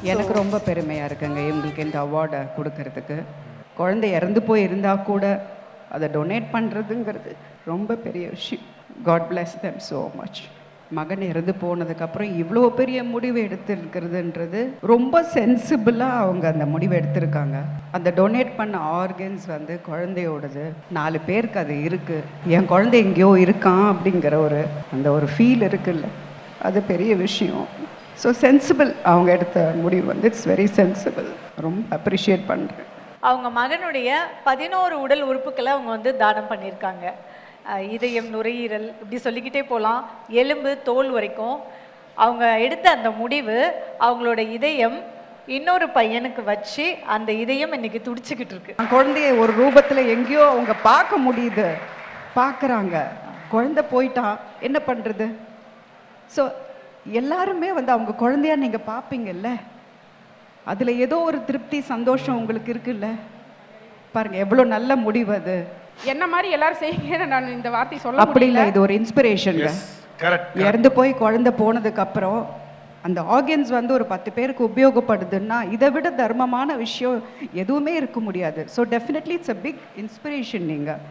எனக்கு ரொம்ப பெருமையாக இருக்குங்க இவங்களுக்கு இந்த அவார்டை கொடுக்கறதுக்கு. குழந்தை இறந்து போய் இருந்தால் கூட அதை டொனேட் பண்ணுறதுங்கிறது ரொம்ப பெரிய விஷயம். God bless them so much. மகன் இறந்து போனதுக்கப்புறம் இவ்வளோ பெரிய முடிவு எடுத்திருக்கிறதுன்றது ரொம்ப சென்சிபிளாக அவங்க அந்த முடிவு எடுத்திருக்காங்க. அந்த டொனேட் பண்ண ஆர்கன்ஸ் வந்து குழந்தையோடது. 4 பேருக்கு அது இருக்குது. என் குழந்தை எங்கேயோ இருக்கான் அப்படிங்கிற அந்த ஒரு ஃபீல் இருக்குல்ல, அது பெரிய விஷயம். ஸோ சென்சிபிள் அவங்க எடுத்த முடிவு வந்து இட்ஸ் வெரி சென்சிபிள். ரொம்ப அப்ரிஷியேட் பண்ணுறேன். அவங்க மகனுடைய 11 உடல் உறுப்புக்களை அவங்க வந்து தானம் பண்ணியிருக்காங்க. இதயம், நுரையீரல், இப்படி சொல்லிக்கிட்டே போகலாம், எலும்பு, தோல் வரைக்கும். அவங்க எடுத்த அந்த முடிவு, அவங்களோட இதயம் இன்னொரு பையனுக்கு வச்சு அந்த இதயம் இன்னைக்கு துடிச்சுக்கிட்டு இருக்கு. குழந்தைய ஒரு ரூபத்தில் எங்கேயோ அவங்க பார்க்க முடியுது, பார்க்குறாங்க. குழந்தை போயிட்டான், என்ன பண்ணுறது? ஸோ எல்லாருமே வந்து அவங்க குழந்தையா நீங்கள் பார்ப்பீங்கல்ல, அதில் ஏதோ ஒரு திருப்தி, சந்தோஷம் உங்களுக்கு இருக்குல்ல. பாருங்கள் எவ்வளோ நல்ல முடிவு அது. என்ன மாதிரி எல்லாரும் செய்யுங்க, நான் இந்த வார்த்தை சொல்ல அப்படி இல்லை, முடியல. இது ஒரு இன்ஸ்பிரேஷன். இறந்து போய் குழந்தை போனதுக்கு அப்புறம் அந்த ஆர்கன்ஸ் வந்து ஒரு 10 பேருக்கு உபயோகப்படுதுன்னா இதை விட தர்மமான விஷயம் எதுவுமே இருக்க முடியாது. So definitely it's a big inspiration. நீங்கள்